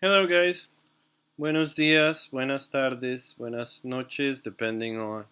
Hello guys, buenos dias, buenas tardes, buenas noches, depending on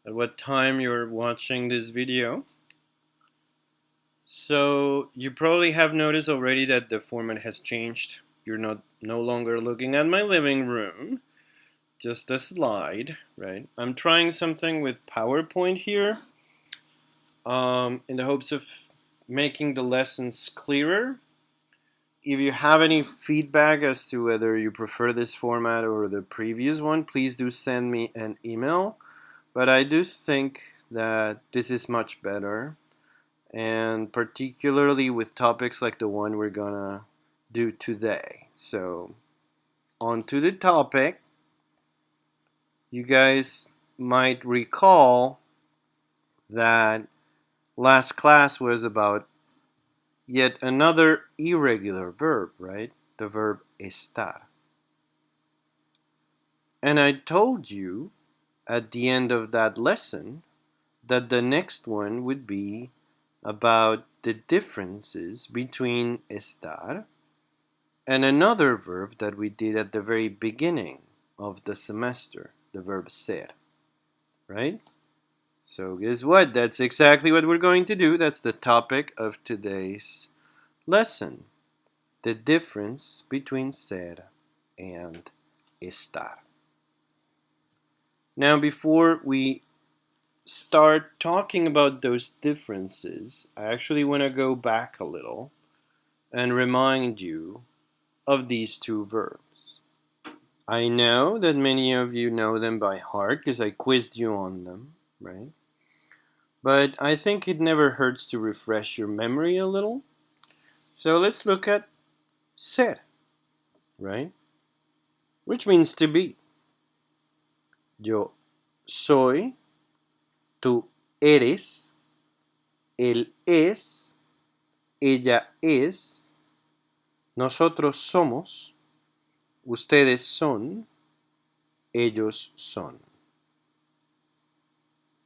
at what time you're watching this video. So you probably have noticed already that the format has changed. You're no longer looking at my living room, just a slide, right? I'm trying something with PowerPoint here, in the hopes of making the lessons clearer. If you have any feedback as to whether you prefer this format or the previous one, please do send me an email. But I do think that this is much better, and particularly with topics like the one we're gonna do today. So, on to the topic. You guys might recall that last class was about yet another irregular verb, right? The verb estar. And I told you at the end of that lesson that the next one would be about the differences between estar and another verb that we did at the very beginning of the semester, the verb ser, right? So guess what? That's exactly what we're going to do. That's the topic of today's lesson. The difference between ser and estar. Now, before we start talking about those differences, I actually want to go back a little and remind you of these two verbs. I know that many of you know them by heart because I quizzed you on them, right? But I think it never hurts to refresh your memory a little. So let's look at ser, right? Which means to be. Yo soy, tú eres, él es, ella es, nosotros somos, ustedes son, ellos son.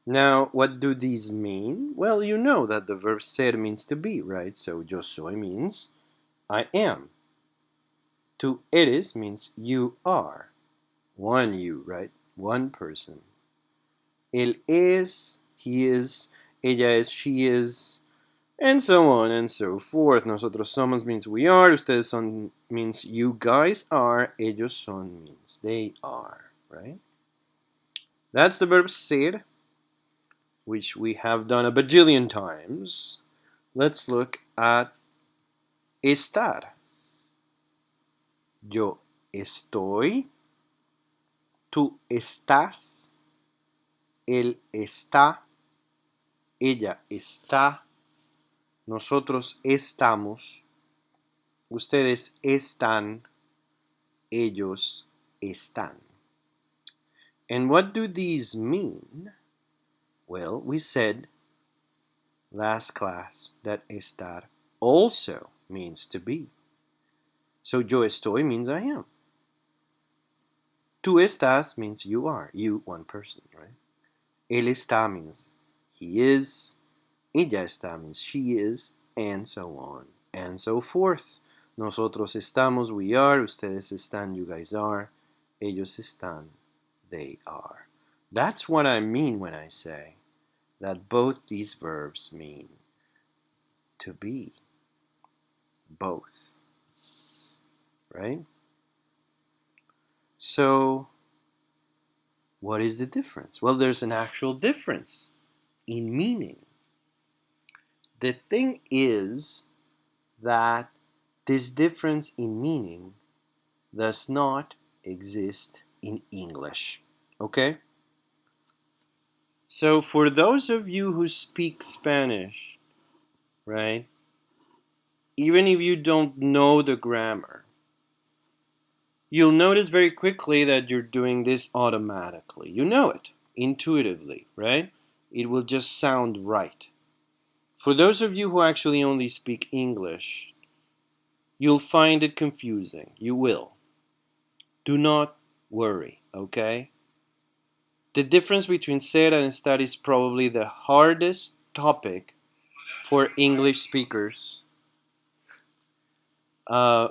Now, what do these mean? Well, you know that the verb ser means to be, right? So, yo soy means I am. Tú eres means you are. One you, right? One person. Él es, he is, ella es, she is, and so on and so forth. Nosotros somos means we are, ustedes son means you guys are, ellos son means they are, right? That's the verb ser, which we have done a bajillion times. Let's look at estar. Yo estoy, tú estás, él está, ella está, nosotros estamos, ustedes están, ellos están. And what do these mean? Well, we said last class that estar also means to be. So yo estoy means I am. Tú estás means you are, you, one person, right? Él está means he is. Ella está means she is, and so on and so forth. Nosotros estamos, we are. Ustedes están, you guys are. Ellos están, they are. That's what I mean when I say that both these verbs mean to be. Both. Right? So, what is the difference? Well, there's an actual difference in meaning. The thing is that this difference in meaning does not exist in English. Okay? So, for those of you who speak Spanish, right, even if you don't know the grammar, you'll notice very quickly that you're doing this automatically. You know it intuitively, right? It will just sound right. For those of you who actually only speak English, you'll find it confusing. You will. Do not worry, okay? The difference between ser and estar is probably the hardest topic for English speakers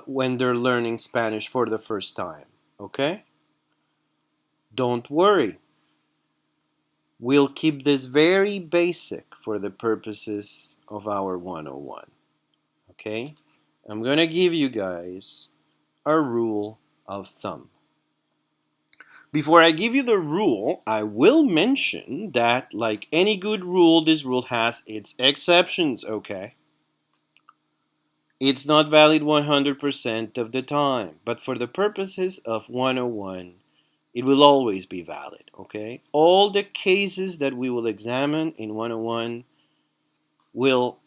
when they're learning Spanish for the first time. Okay? Don't worry. We'll keep this very basic for the purposes of our 101. Okay? I'm going to give you guys a rule of thumb. Before I give you the rule, I will mention that, like any good rule, this rule has its exceptions, okay? It's not valid 100% of the time, but for the purposes of 101, it will always be valid, okay? All the cases that we will examine in 101 will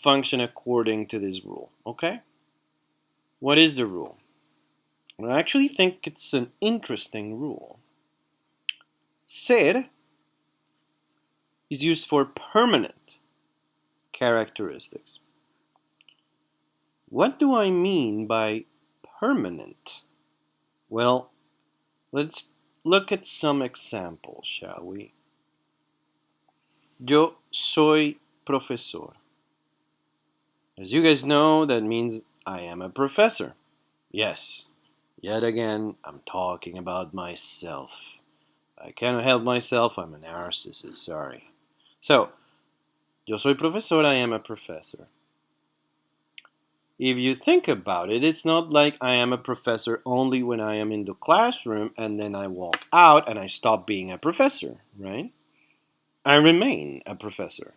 function according to this rule, okay? What is the rule? I actually think it's an interesting rule. Ser is used for permanent characteristics. What do I mean by permanent? Well, let's look at some examples, shall we? Yo soy profesor. As you guys know, that means I am a professor. Yes, yet again, I'm talking about myself. I cannot help myself, I'm a narcissist, sorry. So, yo soy profesor, I am a professor. If you think about it, it's not like I am a professor only when I am in the classroom and then I walk out and I stop being a professor, right? I remain a professor.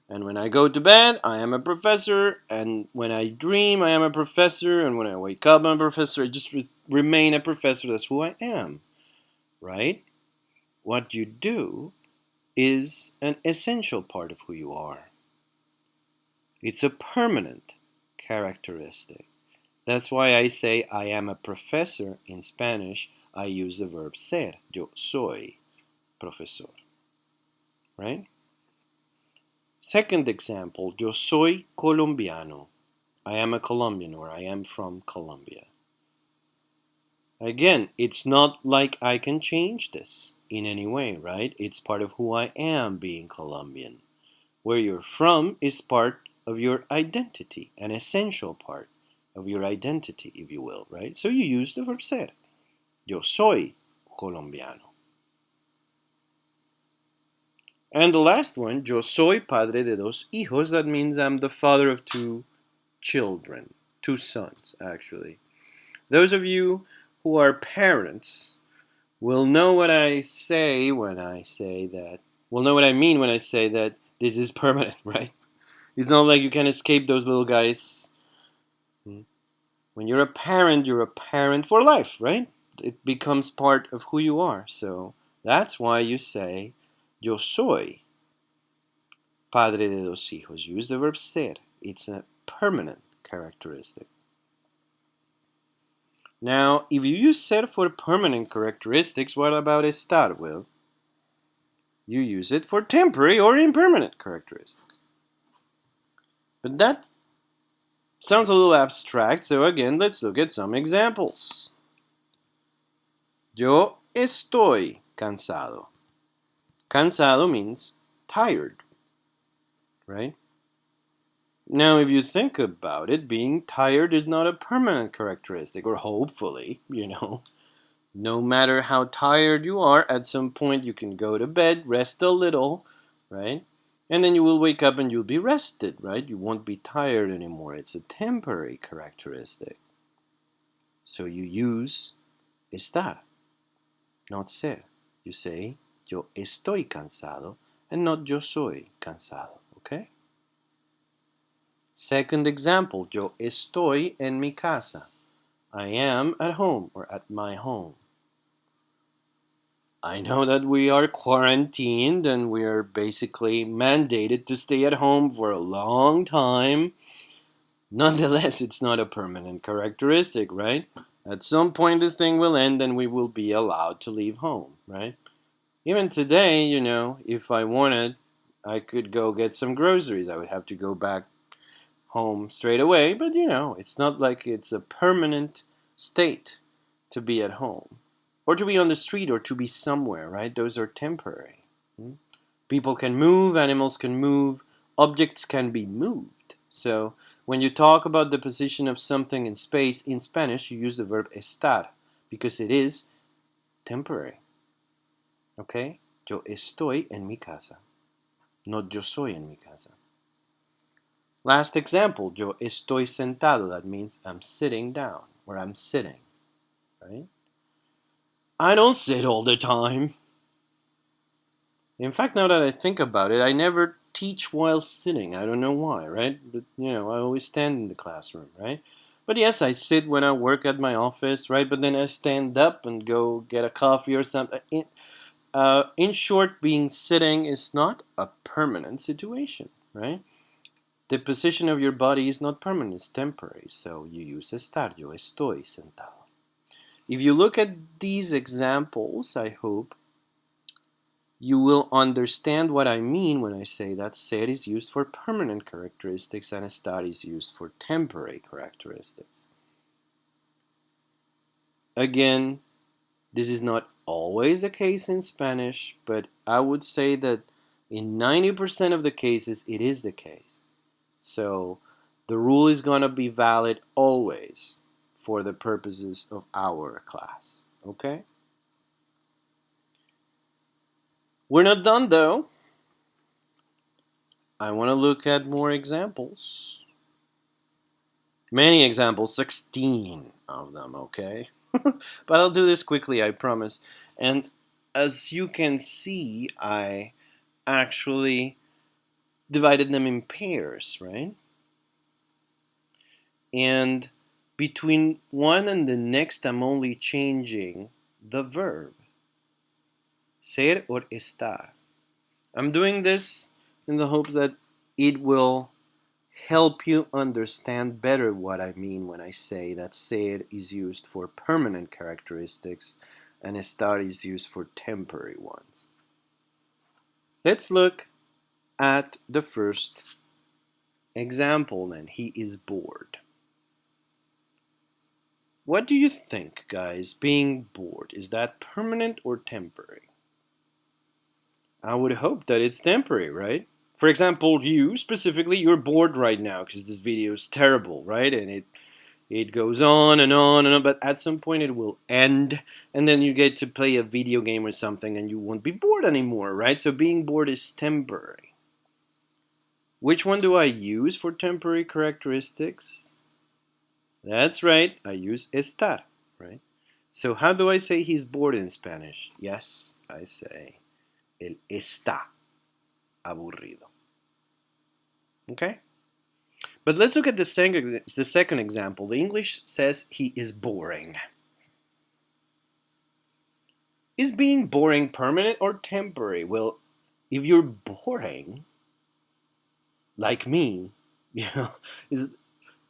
And when I go to bed, I am a professor. And when I dream, I am a professor. And when I wake up, I'm a professor. I just remain a professor. That's who I am, right? What you do is an essential part of who you are. It's a permanent characteristic. That's why I say I am a professor in Spanish. I use the verb ser. Yo soy profesor. Right? Second example, yo soy colombiano. I am a Colombian, or I am from Colombia. Again, it's not like I can change this in any way, right? It's part of who I am, being Colombian. Where you're from is part of your identity, an essential part of your identity, if you will, right? So you use the verb ser. Yo soy colombiano. And the last one, yo soy padre de dos hijos. That means I'm the father of two children, two sons, actually. Those of you who are parents will know what I say when I say that, will know what I mean when I say that this is permanent, right? It's not like you can escape those little guys. When you're a parent for life, right? It becomes part of who you are. So that's why you say, yo soy padre de dos hijos. Use the verb ser. It's a permanent characteristic. Now, if you use ser for permanent characteristics, what about estar? Well, you use it for temporary or impermanent characteristics. But that sounds a little abstract, so again, let's look at some examples. Yo estoy cansado. Cansado means tired, right? Now, if you think about it, being tired is not a permanent characteristic, or hopefully, no matter how tired you are, at some point you can go to bed, rest a little, right? And then you will wake up and you'll be rested, right? You won't be tired anymore. It's a temporary characteristic. So you use estar, not ser. You say, yo estoy cansado, and not yo soy cansado, okay? Second example, yo estoy en mi casa. I am at home or at my home. I know that we are quarantined and we are basically mandated to stay at home for a long time. Nonetheless, it's not a permanent characteristic, right? At some point, this thing will end and we will be allowed to leave home, right? Even today, if I wanted, I could go get some groceries. I would have to go back home straight away, but it's not like it's a permanent state to be at home or to be on the street or to be somewhere, right? Those are temporary. People can move, animals can move, objects can be moved. So when you talk about the position of something in space in Spanish, you use the verb estar because it is temporary. Okay? Yo estoy en mi casa. Not yo soy en mi casa. Last example, yo estoy sentado. That means I'm sitting down, or I'm sitting, right? I don't sit all the time. In fact, now that I think about it, I never teach while sitting. I don't know why, right? But, I always stand in the classroom, right? But yes, I sit when I work at my office, right? But then I stand up and go get a coffee or something. In short, being sitting is not a permanent situation, right? The position of your body is not permanent, it's temporary. So you use estar, yo estoy sentado. If you look at these examples, I hope you will understand what I mean when I say that ser is used for permanent characteristics and estar is used for temporary characteristics. Again, this is not always the case in Spanish, but I would say that in 90% of the cases it is the case. So the rule is going to be valid always for the purposes of our class. Okay? We're not done though. I want to look at more examples. Many examples, 16 of them, okay? But I'll do this quickly, I promise. And as you can see, I actually divided them in pairs, right? And between one and the next, I'm only changing the verb. Ser or estar. I'm doing this in the hopes that it will help you understand better what I mean when I say that ser is used for permanent characteristics and estar is used for temporary ones. Let's look at the first example then. He is bored. What do you think, guys? Being bored, is that permanent or temporary? I would hope that it's temporary, right? For example, you specifically, you're bored right now because this video is terrible, right? And it goes on and on and on, but at some point it will end, and then you get to play a video game or something and you won't be bored anymore, right? So being bored is temporary. Which one do I use for temporary characteristics? That's right, I use estar, right? So how do I say he's bored in Spanish? Yes, I say él está aburrido. Okay? But let's look at the second example. The English says he is boring. Is being boring permanent or temporary? Well, if you're boring, like me,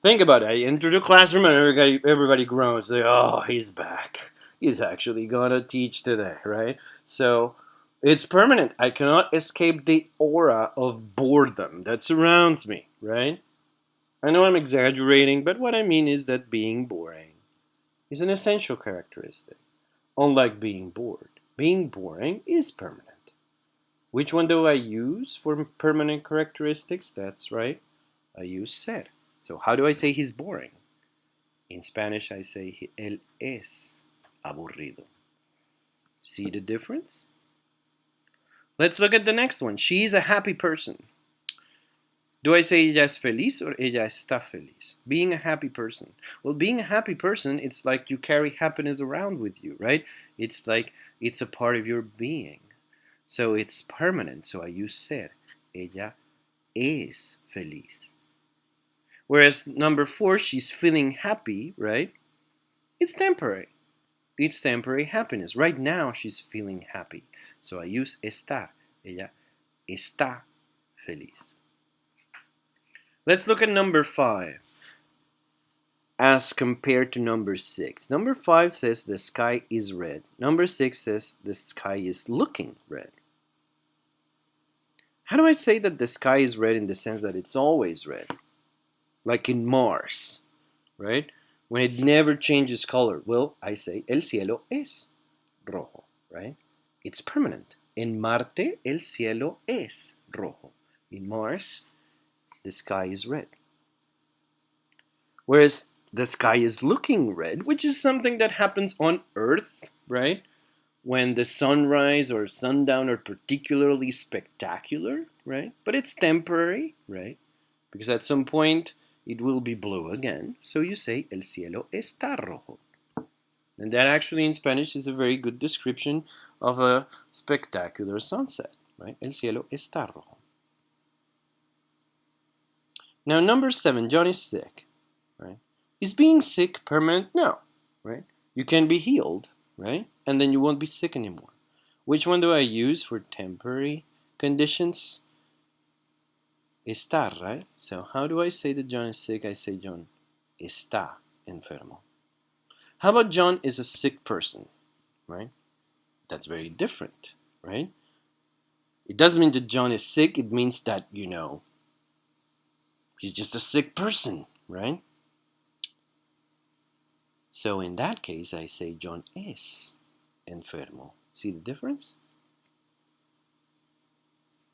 think about it. I enter the classroom and everybody groans. Like, oh, he's back. He's actually gonna teach today, right? So it's permanent. I cannot escape the aura of boredom that surrounds me, right? I know I'm exaggerating, but what I mean is that being boring is an essential characteristic. Unlike being bored, being boring is permanent. Which one do I use for permanent characteristics? That's right, I use ser. So how do I say he's boring? In Spanish, I say él es aburrido. See the difference? Let's look at the next one. She's a happy person. Do I say ella es feliz or ella está feliz? Being a happy person. Well, being a happy person, it's like you carry happiness around with you, right? It's like it's a part of your being. So it's permanent. So I use ser. Ella es feliz. Whereas number 4, she's feeling happy, right? It's temporary. It's temporary happiness. Right now, she's feeling happy. So I use estar. Ella está feliz. Let's look at number 5 as compared to number 6. Number 5 says the sky is red. Number 6 says the sky is looking red. How do I say that the sky is red in the sense that it's always red? Like in Mars, right? When it never changes color. Well, I say el cielo es rojo, right? It's permanent. En Marte, el cielo es rojo. In Mars, the sky is red. Whereas the sky is looking red, which is something that happens on Earth, right? When the sunrise or sundown are particularly spectacular, right? But it's temporary, right? Because at some point it will be blue again. So you say, el cielo está rojo. And that actually in Spanish is a very good description of a spectacular sunset, right? El cielo está rojo. Now, number 7, John is sick, right? Is being sick permanent? No, right? You can be healed, right? And then you won't be sick anymore. Which one do I use for temporary conditions? Estar, right? So how do I say that John is sick? I say John está enfermo. How about John is a sick person, right? That's very different, right? It doesn't mean that John is sick. It means that, he's just a sick person, right? So in that case, I say John es enfermo. See the difference?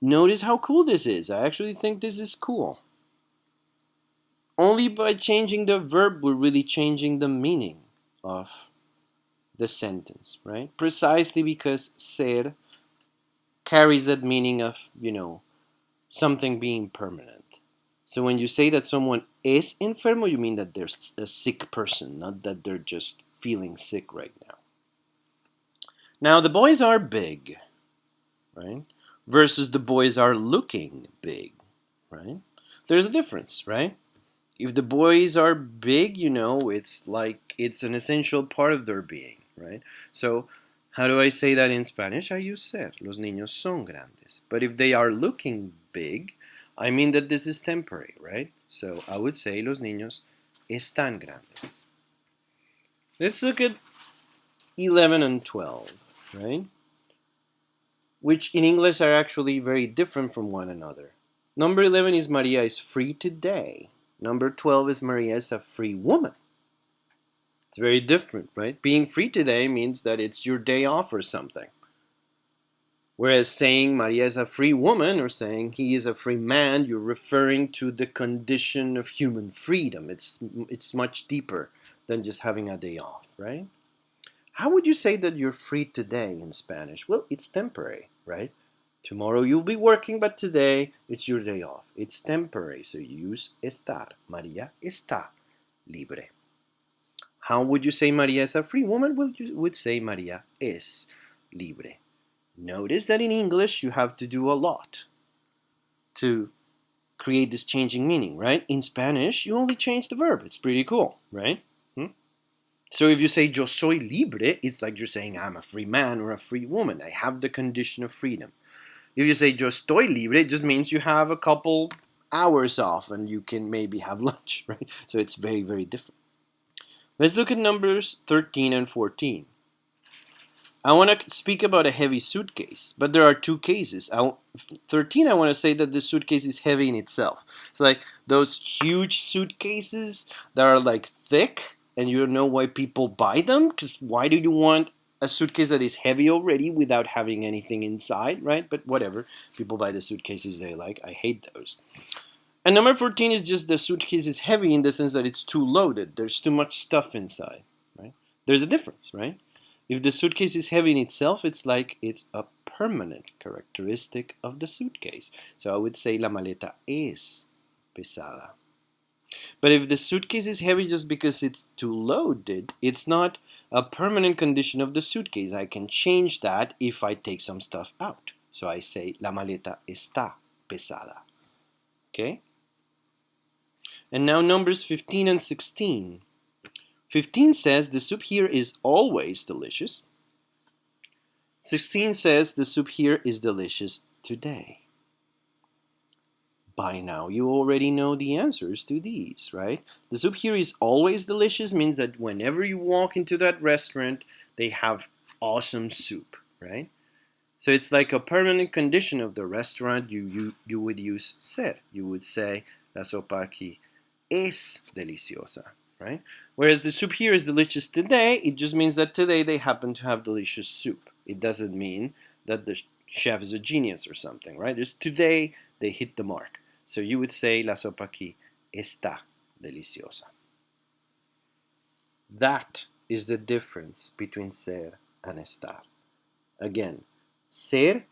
Notice how cool this is. I actually think this is cool. Only by changing the verb, we're really changing the meaning of the sentence, right? Precisely because ser carries that meaning of, something being permanent. So when you say that someone is enfermo, you mean that they're a sick person, not that they're just feeling sick right now. Now, the boys are big, right? Versus the boys are looking big, right? There's a difference, right? If the boys are big, it's like it's an essential part of their being, right? So how do I say that in Spanish? I use ser. Los niños son grandes. But if they are looking big, I mean that this is temporary, right? So I would say los niños están grandes. Let's look at 11 and 12, right? Which in English are actually very different from one another. Number 11 is Maria is free today. Number 12 is Maria is a free woman. It's very different, right? Being free today means that it's your day off or something. Whereas saying Maria is a free woman or saying he is a free man, you're referring to the condition of human freedom. It's much deeper than just having a day off, right? How would you say that you're free today in Spanish? Well, it's temporary, right? Tomorrow you'll be working, but today it's your day off. It's temporary, so you use estar. Maria está libre. How would you say Maria is a free woman? Well, you would say Maria es libre. Notice that in English you have to do a lot to create this changing meaning, right? In Spanish, you only change the verb. It's pretty cool, right? So if you say yo soy libre, it's like you're saying I'm a free man or a free woman. I have the condition of freedom. If you say yo estoy libre, it just means you have a couple hours off and you can maybe have lunch, right? So it's very, very different. Let's look at numbers 13 and 14. I want to speak about a heavy suitcase, but there are two cases. 13, I want to say that the suitcase is heavy in itself. It's like those huge suitcases that are like thick, and you don't know why people buy them, because why do you want a suitcase that is heavy already without having anything inside, right? But whatever, people buy the suitcases they like. I hate those. And number 14 is just the suitcase is heavy in the sense that it's too loaded. There's too much stuff inside, right? There's a difference, right? If the suitcase is heavy in itself, it's like it's a permanent characteristic of the suitcase. So I would say la maleta es pesada. But if the suitcase is heavy just because it's too loaded, it's not a permanent condition of the suitcase. I can change that if I take some stuff out. So I say la maleta está pesada. Okay? And now numbers 15 and 16. 15 says the soup here is always delicious. 16 says the soup here is delicious today. By now you already know the answers to these, right? The soup here is always delicious means that whenever you walk into that restaurant, they have awesome soup, right? So it's like a permanent condition of the restaurant. You would use ser. You would say la sopa aquí es deliciosa, right? Whereas the soup here is delicious today, it just means that today they happen to have delicious soup. It doesn't mean that the chef is a genius or something, right? Just today they hit the mark. So you would say la sopa aquí está deliciosa. That is the difference between ser and estar. Again, ser,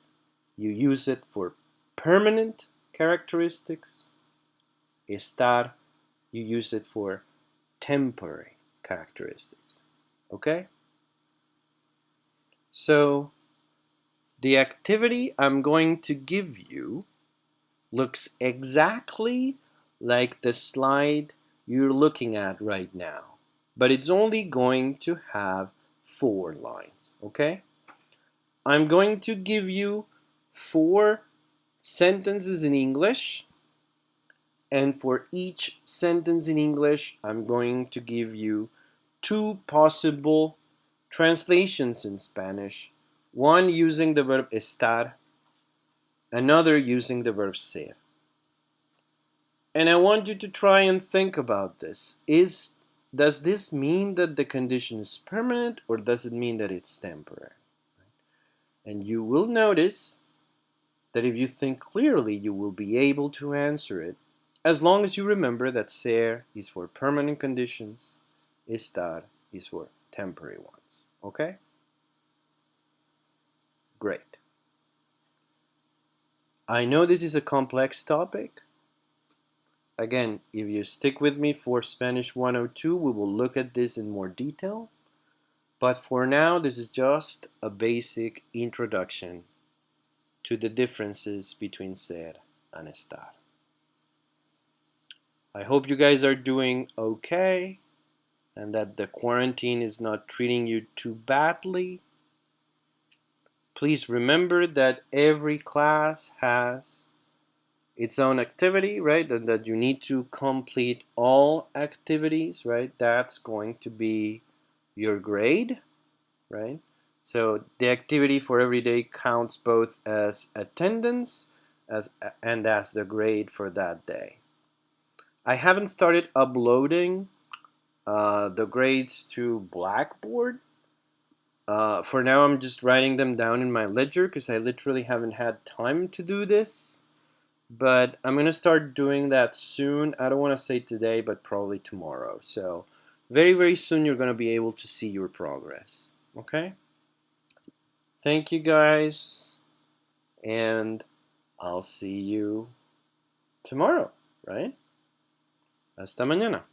you use it for permanent characteristics. Estar, you use it for temporary characteristics. Okay? So, the activity I'm going to give you looks exactly like the slide you're looking at right now, but it's only going to have 4 lines, okay? I'm going to give you 4 sentences in English, and for each sentence in English, I'm going to give you 2 possible translations in Spanish, one using the verb estar, another using the verb ser. And I want you to try and think about this. Does this mean that the condition is permanent, or does it mean that it's temporary? And you will notice that if you think clearly, you will be able to answer it, as long as you remember that ser is for permanent conditions, estar is for temporary ones. Okay? Great. I know this is a complex topic. Again, if you stick with me for Spanish 102, we will look at this in more detail. But for now, this is just a basic introduction to the differences between ser and estar. I hope you guys are doing okay and that the quarantine is not treating you too badly. Please remember that every class has its own activity, right? And that you need to complete all activities, right? That's going to be your grade, right? So the activity for every day counts both as attendance and as the grade for that day. I haven't started uploading the grades to Blackboard. For now, I'm just writing them down in my ledger because I literally haven't had time to do this. But I'm going to start doing that soon. I don't want to say today, but probably tomorrow. So very, very soon you're going to be able to see your progress. Okay? Thank you guys. And I'll see you tomorrow, right? Hasta mañana.